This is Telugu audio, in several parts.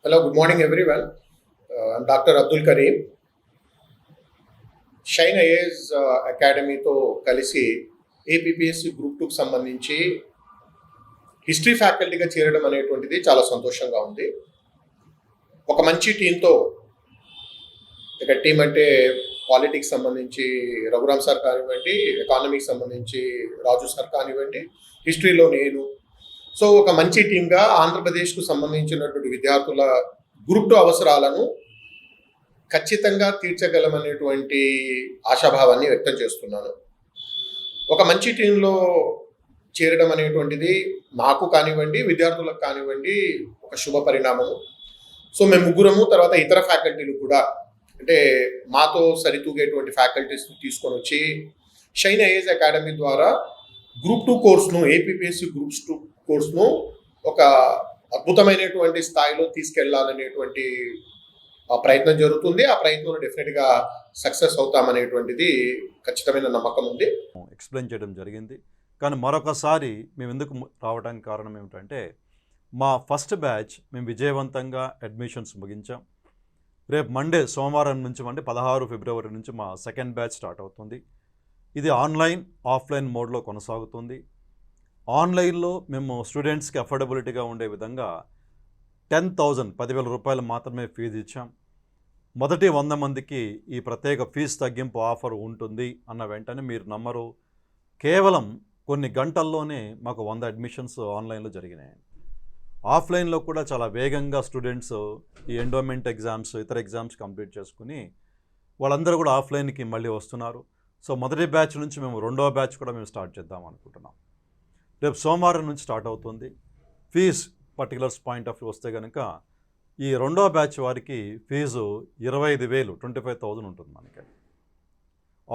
Hello, good morning everyone. I'm Dr. Abdul Kareem. Shine IAS అకాడమీతో కలిసి ఏపీపీఎస్సీ గ్రూప్ టూకి సంబంధించి హిస్టరీ ఫ్యాకల్టీగా చేరడం అనేటువంటిది చాలా సంతోషంగా ఉంది. ఒక మంచి టీంతో, ఇక టీం అంటే పాలిటిక్స్ సంబంధించి రఘురామ్ సార్ కానివ్వండి, ఎకానమీకి సంబంధించి రాజు సార్ కానివ్వండి, హిస్టరీలో నేను. సో ఒక మంచి టీంగా ఆంధ్రప్రదేశ్కు సంబంధించినటువంటి విద్యార్థుల గ్రూప్ టూ అవసరాలను ఖచ్చితంగా తీర్చగలమనేటువంటి ఆశాభావాన్ని వ్యక్తం చేస్తున్నాను. ఒక మంచి టీంలో చేరడం అనేటువంటిది నాకు కానివ్వండి, విద్యార్థులకు కానివ్వండి ఒక శుభ పరిణామము. సో మేము ముగ్గురము, తర్వాత ఇతర ఫ్యాకల్టీలు కూడా, అంటే మాతో సరితూగేటువంటి ఫ్యాకల్టీస్ తీసుకొని వచ్చి షైన్ ఐఏఎస్ అకాడమీ ద్వారా గ్రూప్ టూ కోర్సును, ఏపీపీఎస్సీ గ్రూప్స్ టూ కోర్సును ఒక అద్భుతమైనటువంటి స్థాయిలో తీసుకెళ్లాలనేటువంటి ప్రయత్నం జరుగుతుంది. ఆ ప్రయత్నంలో డెఫినెట్గా సక్సెస్ అవుతామనేటువంటిది ఖచ్చితమైన నమ్మకం ఉంది. ఎక్స్ప్లెయిన్ చేయడం జరిగింది. కానీ మరొకసారి మేము ఎందుకు రావడానికి కారణం ఏమిటంటే, మా ఫస్ట్ బ్యాచ్ మేము విజయవంతంగా అడ్మిషన్స్ ముగించాం. రేపు మండే, సోమవారం నుంచి, అంటే 16 ఫిబ్రవరి నుంచి మా సెకండ్ బ్యాచ్ స్టార్ట్ అవుతుంది. ఇది ఆన్లైన్, ఆఫ్లైన్ మోడ్లో కొనసాగుతుంది. ఆన్లైన్లో మేము స్టూడెంట్స్కి అఫోర్డబిలిటీగా ఉండే విధంగా 10,000 రూపాయలు మాత్రమే ఫీజు ఇచ్చాం. మొదటి 100 మందికి ఈ ప్రత్యేక ఫీజు తగ్గింపు ఆఫర్ ఉంటుంది అన్న వెంటనే మీరు నమ్మరు, కేవలం కొన్ని గంటల్లోనే మాకు 100 అడ్మిషన్స్ ఆన్లైన్లో జరిగినాయి. ఆఫ్లైన్లో కూడా చాలా వేగంగా స్టూడెంట్స్ ఈ ఎండోమెంట్ ఎగ్జామ్స్, ఇతర ఎగ్జామ్స్ కంప్లీట్ చేసుకుని వాళ్ళందరూ కూడా ఆఫ్లైన్కి మళ్ళీ వస్తున్నారు. సో మొదటి బ్యాచ్ నుంచి మేము రెండవ బ్యాచ్ కూడా మేము స్టార్ట్ చేద్దాం అనుకుంటున్నాం. రేపు సోమవారం నుంచి స్టార్ట్ అవుతుంది. Fees particulars point of view వస్తే కనుక ఈ రెండవ బ్యాచ్ వారికి ఫీజు 25,000, 25,000 ఉంటుంది మనకి.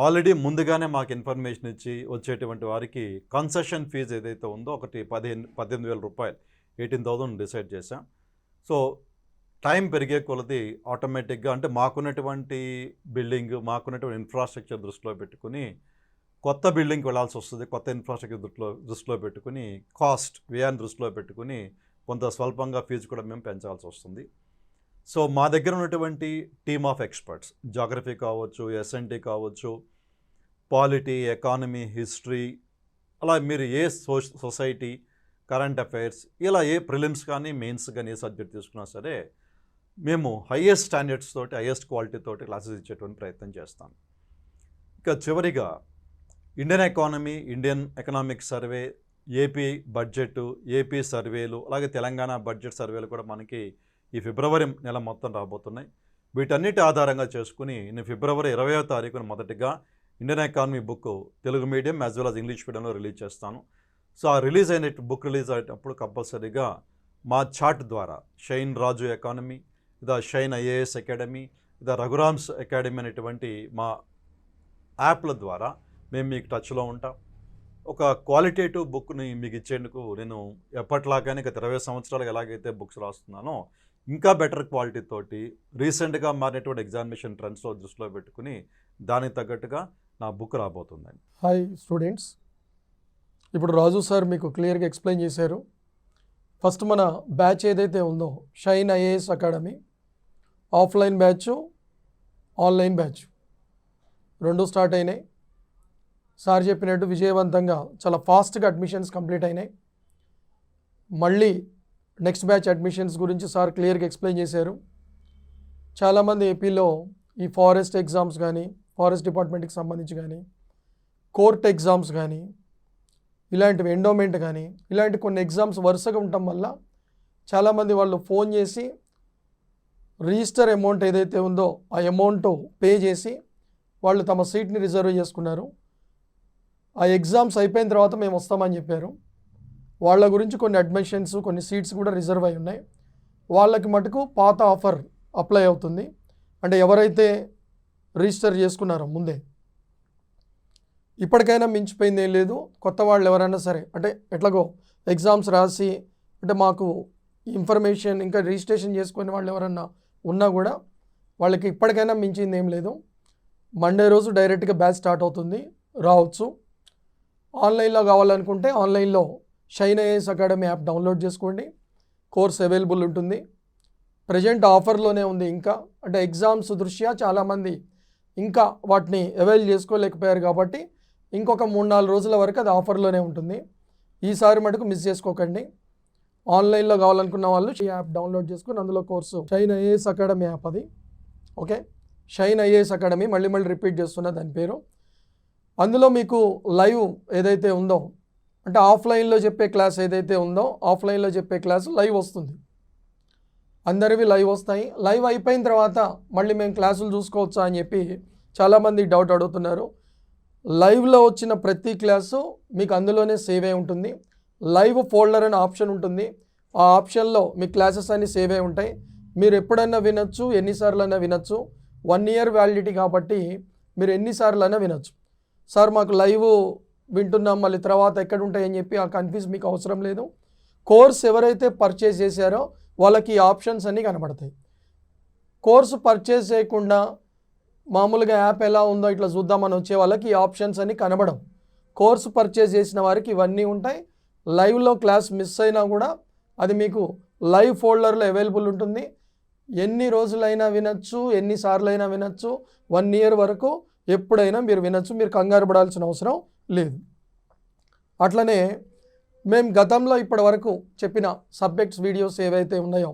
ఆల్రెడీ ముందుగానే మాకు ఇన్ఫర్మేషన్ ఇచ్చి వచ్చేటువంటి వారికి కన్సెషన్ ఫీజు ఏదైతే ఉందో ఒకటి 18,000 రూపాయలు, 18,000 డిసైడ్ చేశాం. సో టైం పెరిగే కొలది ఆటోమేటిక్గా, అంటే మాకున్నటువంటి బిల్డింగ్, మాకున్నటువంటి ఇన్ఫ్రాస్ట్రక్చర్ దృష్టిలో పెట్టుకుని కొత్త బిల్డింగ్కి వెళ్ళాల్సి వస్తుంది. కొత్త ఇన్ఫ్రాస్ట్రక్చర్ దృష్టిలో పెట్టుకుని కాస్ట్ వ్యయాన్ని దృష్టిలో పెట్టుకుని కొంత స్వల్పంగా ఫీజు కూడా మేము పెంచాల్సి వస్తుంది. సో మా దగ్గర ఉన్నటువంటి టీమ్ ఆఫ్ ఎక్స్పర్ట్స్, జాగ్రఫీ కావచ్చు, ఎస్ఎన్టీ కావచ్చు, పాలిటీ, ఎకానమీ, హిస్టరీ, అలా మీరు ఏ సొసైటీ, కరెంట్ అఫైర్స్, ఇలా ఏ ప్రిలిమ్స్ కానీ మెయిన్స్ కానీ ఏ సబ్జెక్ట్ తీసుకున్నా సరే మేము హయ్యెస్ట్ స్టాండర్డ్స్ తోటి, హయ్యెస్ట్ క్వాలిటీ తోటి క్లాసెస్ ఇచ్చేటువంటి ప్రయత్నం చేస్తాం. ఇక చివరిగా Indian economy, Indian economic survey, AP budget, AP సర్వేలు, అలాగే తెలంగాణ బడ్జెట్ సర్వేలు కూడా మనకి ఈ ఫిబ్రవరి నెల మొత్తం రాబోతున్నాయి. వీటన్నిటి ఆధారంగా చేసుకుని నేను ఫిబ్రవరి 20వ తారీఖున మొదటిగా Indian economy book Telugu medium as well as English మీడియంలో రిలీజ్ చేస్తాను. సో ఆ బుక్ రిలీజ్ అయ్యేటప్పుడు కంపల్సరీగా మా చార్ట్ ద్వారా షైన్ రాజు ఎకానమీ, లేదా షైన్ ఐఏఎస్ అకాడమీ, లేదా రఘురామ్స్ అకాడమీ అనేటువంటి మా యాప్ల ద్వారా మేము మీకు టచ్లో ఉంటాం. ఒక క్వాలిటేటివ్ బుక్ని మీకు ఇచ్చేందుకు నేను ఎప్పట్లాగానే గత 20 సంవత్సరాలు ఎలాగైతే బుక్స్ రాస్తున్నానో ఇంకా బెటర్ క్వాలిటీ తోటి రీసెంట్గా మారినటువంటి ఎగ్జామినేషన్ ట్రెండ్స్లో దృష్టిలో పెట్టుకుని దానికి తగ్గట్టుగా నా బుక్ రాబోతుందండి. హాయ్ స్టూడెంట్స్, ఇప్పుడు రాజు సార్ మీకు క్లియర్గా ఎక్స్ప్లెయిన్ చేశారు. ఫస్ట్ మన బ్యాచ్ ఏదైతే ఉందో shine IAS academy, offline batch, online batch రెండు స్టార్ట్ అయినాయి. సార్ చెప్పినట్టు విజయవంతంగా చాలా ఫాస్ట్గా అడ్మిషన్స్ కంప్లీట్ అయినాయి. మళ్ళీ నెక్స్ట్ బ్యాచ్ అడ్మిషన్స్ గురించి సార్ క్లియర్గా ఎక్స్ప్లెయిన్ చేశారు. చాలామంది ఏపీలో ఈ ఫారెస్ట్ ఎగ్జామ్స్ కానీ, ఫారెస్ట్ డిపార్ట్మెంట్కి సంబంధించి కానీ, కోర్ట్ ఎగ్జామ్స్ కానీ, ఇలాంటివి ఎండోమెంట్ కానీ, ఇలాంటి కొన్ని ఎగ్జామ్స్ వరుసగా ఉండటం వల్ల చాలామంది వాళ్ళు ఫోన్ చేసి రిజిస్టర్ అమౌంట్ ఏదైతే ఉందో ఆ అమౌంట్ పే చేసి వాళ్ళు తమ సీట్ని రిజర్వ్ చేసుకున్నారు. ఆ ఎగ్జామ్స్ అయిపోయిన తర్వాత మేము వస్తామని చెప్పారు. వాళ్ళ గురించి కొన్ని అడ్మిషన్స్, కొన్ని సీట్స్ కూడా రిజర్వ్ అయి ఉన్నాయి. వాళ్ళకి మటుకు పాత ఆఫర్ అప్లై అవుతుంది. అంటే ఎవరైతే రిజిస్టర్ చేసుకున్నారో ముందే, ఇప్పటికైనా మించిపోయింది ఏం లేదు. కొత్త వాళ్ళు ఎవరైనా సరే, అంటే ఎట్లాగో ఎగ్జామ్స్ రాసి, అంటే మాకు ఇన్ఫర్మేషన్ ఇంకా రిజిస్ట్రేషన్ చేసుకునే వాళ్ళు ఎవరన్నా ఉన్నా కూడా వాళ్ళకి ఇప్పటికైనా మించింది ఏం లేదు. మండే రోజు డైరెక్ట్గా బ్యాచ్ స్టార్ట్ అవుతుంది, రావచ్చు. ఆన్లైన్లో కావాలనుకుంటే ఆన్లైన్లో shine IAS academy app download చేసుకోండి, కోర్స్ అవైలబుల్ ఉంటుంది. ప్రజెంట్ ఆఫర్లోనే ఉంది. ఇంకా అంటే ఎగ్జామ్స్ దృష్ట్యా చాలామంది ఇంకా వాటిని అవైల్ చేసుకోలేకపోయారు కాబట్టి ఇంకొక 3-4 రోజుల వరకు అది ఆఫర్లోనే ఉంటుంది. ఈసారి మటుకు మిస్ చేసుకోకండి. ఆన్లైన్లో కావాలనుకున్న వాళ్ళు ఈ యాప్ డౌన్లోడ్ చేసుకుని అందులో course shine IAS academy app అది. ఓకే, షైన్ ఐఏఎస్ అకాడమీ, మళ్ళీ రిపీట్ చేస్తున్నా దాని పేరు. అందులో మీకు లైవ్ ఏదైతే ఉందో అంటే ఆఫ్లైన్లో చెప్పే క్లాస్ ఏదైతే ఉందో ఆఫ్లైన్లో చెప్పే క్లాస్ లైవ్ వస్తుంది. అందరివి లైవ్ వస్తాయి. లైవ్ అయిపోయిన తర్వాత మళ్ళీ మేము క్లాసులు చూసుకోవచ్చా అని చెప్పి చాలామంది డౌట్ అడుగుతున్నారు. లైవ్లో వచ్చిన ప్రతి క్లాసు మీకు అందులోనే సేవ్ అయి ఉంటుంది. లైవ్ ఫోల్డర్ అనే ఆప్షన్ ఉంటుంది. ఆ ఆప్షన్లో మీ క్లాసెస్ అన్నీ సేవ్ అయి ఉంటాయి. మీరు ఎప్పుడైనా వినొచ్చు, ఎన్నిసార్లైనా వినొచ్చు. 1 year వ్యాలిడిటీ కాబట్టి మీరు ఎన్నిసార్లైనా వినొచ్చు. సార్ మాకు లైవ్ వింటున్నాం మళ్ళీ తర్వాత ఎక్కడ ఉంటాయని చెప్పి ఆ కన్ఫ్యూజ్ మీకు అవసరం లేదు. కోర్స్ ఎవరైతే పర్చేస్ చేశారో వాళ్ళకి ఈ ఆప్షన్స్ అన్నీ కనబడతాయి. కోర్సు పర్చేస్ చేయకుండా మామూలుగా యాప్ ఎలా ఉందో ఇట్లా చూద్దామని వచ్చే వాళ్ళకి ఈ ఆప్షన్స్ అన్నీ కనబడవు. కోర్సు పర్చేస్ చేసిన వారికి ఇవన్నీ ఉంటాయి. లైవ్లో క్లాస్ మిస్ అయినా కూడా అది మీకు లైవ్ ఫోల్డర్లో అవైలబుల్ ఉంటుంది. ఎన్ని రోజులైనా వినొచ్చు, ఎన్నిసార్లైనా వినొచ్చు. 1 year వరకు ఎప్పుడైనా మీరు వినొచ్చు. మీరు కంగారు పడాల్సిన అవసరం లేదు. అట్లనే మేము గతంలో ఇప్పటి వరకు చెప్పిన సబ్జెక్ట్స్ వీడియోస్ ఏవైతే ఉన్నాయో,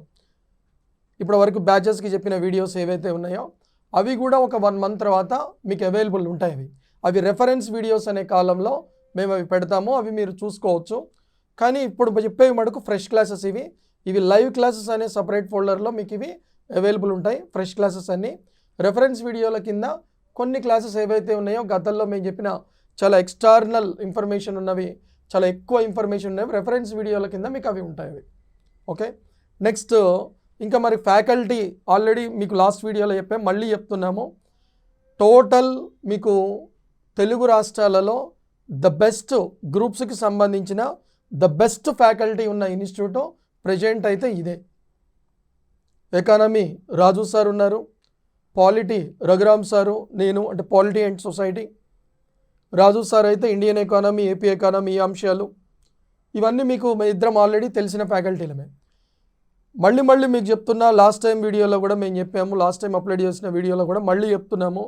ఇప్పటి వరకు బ్యాచెస్కి చెప్పిన వీడియోస్ ఏవైతే ఉన్నాయో అవి కూడా ఒక 1 month తర్వాత మీకు అవైలబుల్ ఉంటాయి. అవి రెఫరెన్స్ వీడియోస్ అనే కాలంలో మేము అవి పెడతాము. అవి మీరు చూసుకోవచ్చు. కానీ ఇప్పుడు చెప్పేవి మటుకు ఫ్రెష్ క్లాసెస్. ఇవి లైవ్ క్లాసెస్ అనే సపరేట్ ఫోల్డర్లో మీకు ఇవి అవైలబుల్ ఉంటాయి. ఫ్రెష్ క్లాసెస్ అన్నీ రెఫరెన్స్ వీడియోల కింద కొన్ని క్లాసెస్ ఏవైతే ఉన్నాయో గతంలో మేము చెప్పిన చాలా ఎక్స్టర్నల్ ఇన్ఫర్మేషన్ ఉన్నవి, చాలా ఎక్కువ ఇన్ఫర్మేషన్ ఉన్నవి రెఫరెన్స్ వీడియోల కింద మీకు అవి ఉంటాయి. ఓకే, నెక్స్ట్ ఇంకా మరి ఫ్యాకల్టీ ఆల్రెడీ మీకు లాస్ట్ వీడియోలో చెప్పాం, మళ్ళీ చెప్తున్నాము. టోటల్ మీకు తెలుగు రాష్ట్రాలలో ద బెస్ట్ గ్రూప్స్కి సంబంధించిన ద బెస్ట్ ఫ్యాకల్టీ ఉన్న ఇన్స్టిట్యూట్ ప్రజెంట్ అయితే ఇదే. ఎకానమీ రాజు సార్ ఉన్నారు, పాలిటీ రఘురామ్ సారు, నేను అంటే polity and society. Raju sir అయితే ఇండియన్ ఎకానమీ, ఏపీ ఎకానమీ, ఈ అంశాలు ఇవన్నీ మీకు ఇద్దరం ఆల్రెడీ తెలిసిన ఫ్యాకల్టీలమే. మళ్ళీ మీకు చెప్తున్నా, లాస్ట్ టైం వీడియోలో కూడా మేము చెప్పాము, లాస్ట్ టైం అప్లోడ్ చేసిన వీడియోలో కూడా మళ్ళీ చెప్తున్నాము.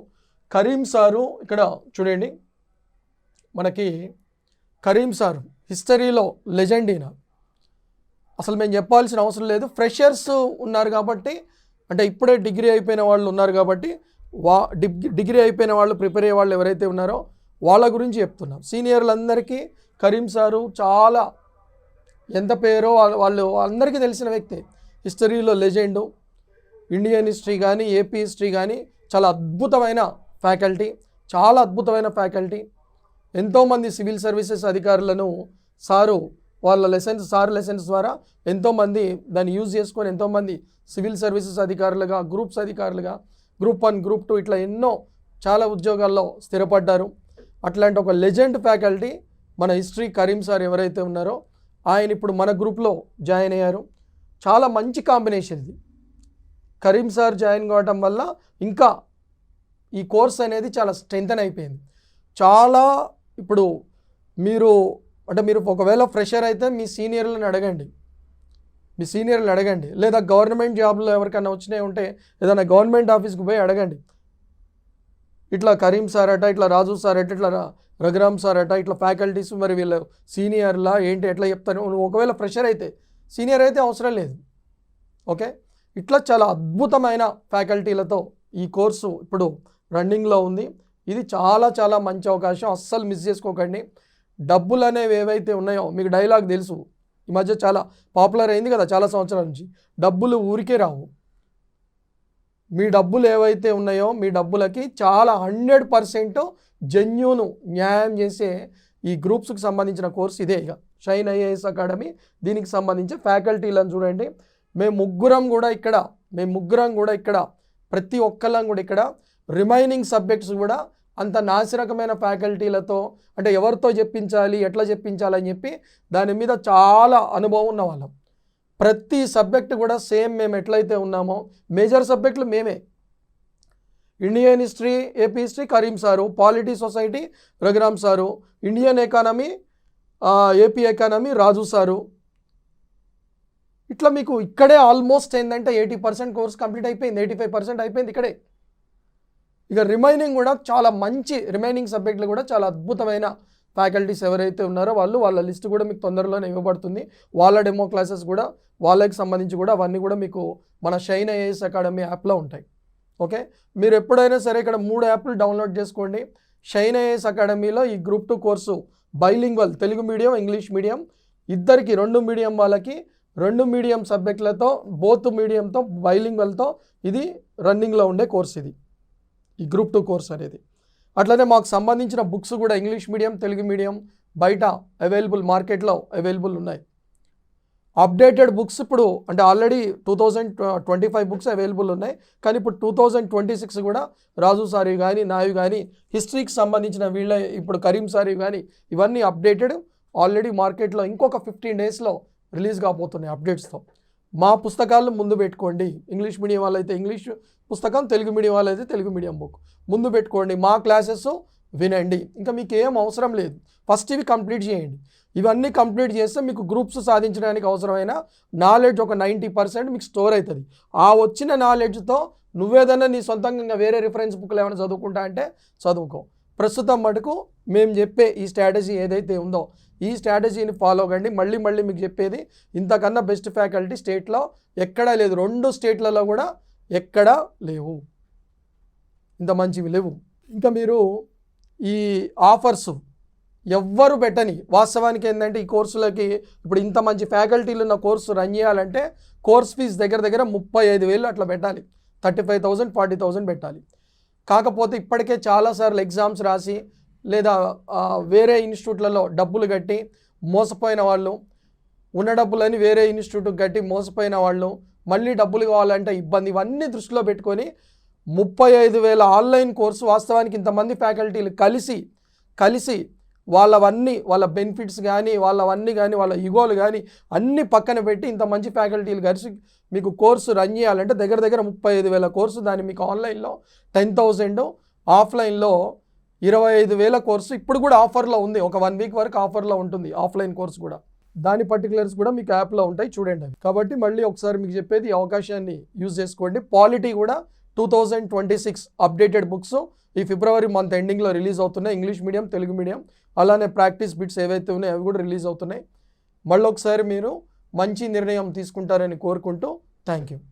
కరీం సారు ఇక్కడ చూడండి, మనకి కరీం సారు హిస్టరీలో లెజెండ్. ఈయన అసలు మేము చెప్పాల్సిన అవసరం లేదు. ఫ్రెషర్స్ ఉన్నారు కాబట్టి, అంటే ఇప్పుడే డిగ్రీ అయిపోయిన వాళ్ళు ఉన్నారు కాబట్టి డిగ్రీ అయిపోయిన వాళ్ళు ప్రిపేర్ అయ్యే వాళ్ళు ఎవరైతే ఉన్నారో వాళ్ళ గురించి చెప్తున్నాం. సీనియర్లందరికీ కరీం సారు చాలా ఎంత పేరో వాళ్ళు అందరికీ తెలిసిన వ్యక్తి. హిస్టరీలో లెజెండు. ఇండియన్ హిస్టరీ కానీ ఏపీ హిస్టరీ కానీ చాలా అద్భుతమైన ఫ్యాకల్టీ, చాలా అద్భుతమైన ఫ్యాకల్టీ. ఎంతోమంది సివిల్ సర్వీసెస్ అధికారులను సారు వాళ్ళ లెసన్స్ ద్వారా ఎంతోమంది దాన్ని యూజ్ చేసుకొని ఎంతోమంది సివిల్ సర్వీసెస్ అధికారులుగా, గ్రూప్స్ అధికారులుగా, Group 1, Group 2 ఇట్లా ఎన్నో చాలా ఉద్యోగాల్లో స్థిరపడ్డారు. అట్లాంటి ఒక లెజెండ్ ఫ్యాకల్టీ మన హిస్టరీ కరీం సార్ ఎవరైతే ఉన్నారో ఆయన ఇప్పుడు మన గ్రూప్లో జాయిన్ అయ్యారు. చాలా మంచి కాంబినేషన్ ఇది. కరీం సార్ జాయిన్ కావటం వల్ల ఇంకా ఈ కోర్స్ అనేది చాలా స్ట్రెంథన్ అయిపోయింది. చాలా ఇప్పుడు మీరు ఒకవేళ ఫ్రెషర్ అయితే మీ సీనియర్లను అడగండి, లేదా గవర్నమెంట్ జాబ్లో ఎవరికైనా వచ్చినాయి ఉంటే ఏదైనా గవర్నమెంట్ ఆఫీస్కి పోయి అడగండి. ఇట్లా కరీం సార్ అట, ఇట్లా రాజు సార్ అట, ఇట్లా రఘురామ్ సార్ అట, ఇట్లా ఫ్యాకల్టీస్ మరి వీళ్ళు సీనియర్లా ఏంటి ఎట్లా చెప్తాను. నువ్వు ఒకవేళ ఫ్రెషర్ అయితే, సీనియర్ అయితే అవసరం లేదు. ఓకే, ఇట్లా చాలా అద్భుతమైన ఫ్యాకల్టీలతో ఈ కోర్సు ఇప్పుడు రన్నింగ్లో ఉంది. ఇది చాలా చాలా మంచి అవకాశం, అస్సలు మిస్ చేసుకోకండి. డబ్బులు అనేవి ఏవైతే ఉన్నాయో మీకు డైలాగ్ తెలుసు, ఈ మధ్య చాలా పాపులర్ అయింది కదా చాలా సంవత్సరాల నుంచి. డబ్బులు ఊరికే రావు. మీ డబ్బులు ఏవైతే ఉన్నాయో మీ డబ్బులకి చాలా 100% జెన్యూన్ న్యాయం చేసే ఈ గ్రూప్స్కి సంబంధించిన కోర్స్ ఇదే. ఇక షైన్ ఐఏఎస్ అకాడమీ దీనికి సంబంధించి ఫ్యాకల్టీలను చూడండి. మేము ముగ్గురం కూడా ఇక్కడ ప్రతి ఒక్కళ్ళం కూడా ఇక్కడ రిమైనింగ్ సబ్జెక్ట్స్ కూడా అంత నాసిరకమైన ఫ్యాకల్టీలతో, అంటే ఎవరితో చెప్పించాలి, ఎట్లా చెప్పించాలని చెప్పి దాని మీద చాలా అనుభవం ఉన్న వాళ్ళం. ప్రతి సబ్జెక్ట్ కూడా సేమ్ మేము ఎట్లయితే ఉన్నామో, మేజర్ సబ్జెక్టులు మేమే. Indian history, AP history Kareem sir, polity society Raghuram sir, Indian economy, AP economy Raju sir. ఇట్లా మీకు ఇక్కడే ఆల్మోస్ట్ ఏంటంటే 80% కోర్స్ కంప్లీట్ అయిపోయింది, 85% అయిపోయింది ఇక్కడే. ఇక రిమైనింగ్ కూడా చాలా మంచి రిమైనింగ్ సబ్జెక్టులు కూడా చాలా అద్భుతమైన ఫ్యాకల్టీస్ ఎవరైతే ఉన్నారో వాళ్ళ లిస్ట్ కూడా మీకు తొందరలోనే ఇవ్వబడుతుంది. వాళ్ళ డెమో క్లాసెస్ కూడా వాళ్ళకి సంబంధించి కూడా అవన్నీ కూడా మీకు మన షైన్ ఐఏఎస్ అకాడమీ యాప్లో ఉంటాయి. ఓకే, మీరు ఎప్పుడైనా సరే ఇక్కడ 3 యాప్లు డౌన్లోడ్ చేసుకోండి. షైన్ ఐఏఎస్ అకాడమీలో ఈ group 2 course bilingual, Telugu medium English medium ఇద్దరికి, 2 మీడియం వాళ్ళకి 2 మీడియం సబ్జెక్టులతో బోత్ మీడియంతో బైలింగ్వల్తో ఇది రన్నింగ్లో ఉండే కోర్స్ ఇది, ఈ గ్రూప్ 2 కోర్స్ అనేది. అట్లనే మాకు సంబంధించిన బుక్స్ కూడా ఇంగ్లీష్ మీడియం తెలుగు మీడియం బయట అవైలబుల్, మార్కెట్లో అవైలబుల్ ఉన్నాయి. అప్డేటెడ్ బుక్స్ ఇప్పుడు అంటే ఆల్రెడీ 2025 బుక్స్ అవైలబుల్ ఉన్నాయి, కానీ ఇప్పుడు 2026 కూడా రాజు సారీ కానీ నావి కానీ హిస్టరీకి సంబంధించిన వీళ్ళ ఇప్పుడు కరీం సారీ కానీ ఇవన్నీ అప్డేటెడ్ ఆల్రెడీ మార్కెట్లో ఇంకొక 15 డేస్లో రిలీజ్ కాబోతున్నాయి అప్డేట్స్తో. మా పుస్తకాలను ముందు పెట్టుకోండి. ఇంగ్లీష్ మీడియం వాళ్ళైతే ఇంగ్లీష్ పుస్తకం, తెలుగు మీడియం వాళ్ళైతే తెలుగు మీడియం బుక్ ముందు పెట్టుకోండి. మా క్లాసెస్ వినండి, ఇంకా మీకు ఏం అవసరం లేదు. ఫస్ట్ ఇవి కంప్లీట్ చేయండి. ఇవన్నీ కంప్లీట్ చేస్తే మీకు గ్రూప్స్ సాధించడానికి అవసరమైన నాలెడ్జ్ ఒక 90% మీకు స్టోర్ అవుతుంది. ఆ వచ్చిన నాలెడ్జ్తో నువ్వేదన్నా నీ సొంతంగా వేరే రిఫరెన్స్ బుక్లు ఏమైనా చదువుకుంటా అంటే చదువుకో. ప్రస్తుతం మటుకు మేము చెప్పే ఈ స్ట్రాటజీ ఏదైతే ఉందో ఈ స్ట్రాటజీని ఫాలో కండి. మళ్ళీ మీకు చెప్పేది, ఇంతకన్నా బెస్ట్ ఫ్యాకల్టీ స్టేట్లో ఎక్కడా లేదు. 2 స్టేట్లలో కూడా ఎక్కడా లేవు, ఇంత మంచివి లేవు. ఇంకా మీరు ఈ ఆఫర్స్ ఎవ్వరు పెట్టని, వాస్తవానికి ఏంటంటే ఈ కోర్సులకి ఇప్పుడు ఇంత మంచి ఫ్యాకల్టీలు ఉన్న కోర్సు రన్ చేయాలంటే కోర్స్ ఫీజు దగ్గర 35,000 అట్లా పెట్టాలి, 35,000 40,000 పెట్టాలి. కాకపోతే ఇప్పటికే చాలాసార్లు ఎగ్జామ్స్ రాసి లేదా వేరే ఇన్స్టిట్యూట్లలో డబ్బులు కట్టి మోసపోయిన వాళ్ళు, ఉన్న డబ్బులని వేరే ఇన్స్టిట్యూట్కి కట్టి మోసపోయిన వాళ్ళు, మళ్ళీ డబ్బులు కావాలంటే ఇబ్బంది, ఇవన్నీ దృష్టిలో పెట్టుకొని 35,000 ఆన్లైన్ కోర్సు వాస్తవానికి ఇంతమంది ఫ్యాకల్టీలు కలిసి వాళ్ళ బెనిఫిట్స్ కానీ వాళ్ళ ఈగోలు కానీ అన్నీ పక్కన పెట్టి ఇంత మంచి ఫ్యాకల్టీలు కలిసి మీకు కోర్సు రన్ చేయాలంటే దగ్గర 35,000 కోర్సు. దాన్ని మీకు ఆన్లైన్లో 10,000, ఆఫ్లైన్లో 25,000 కోర్సు ఇప్పుడు కూడా ఆఫర్లో ఉంది. ఒక 1 వీక్ వరకు ఆఫర్లో ఉంటుంది ఆఫ్లైన్ కోర్సు కూడా. దాని పర్టికులర్స్ కూడా మీకు యాప్లో ఉంటాయి, చూడండి అవి. కాబట్టి మళ్ళీ ఒకసారి మీకు చెప్పేది, ఈ అవకాశాన్ని యూజ్ చేసుకోండి. పాలిటీ కూడా 2026 అప్డేటెడ్ బుక్స్ ఈ ఫిబ్రవరి మంత్ ఎండింగ్లో రిలీజ్ అవుతున్నాయి. ఇంగ్లీష్ మీడియం తెలుగు మీడియం అలానే ప్రాక్టీస్ బిట్స్ ఏవైతే ఉన్నాయో అవి కూడా రిలీజ్ అవుతున్నాయి. మళ్ళీ ఒకసారి మీరు మంచి నిర్ణయం తీసుకుంటారని కోరుకుంటూ థ్యాంక్ యూ.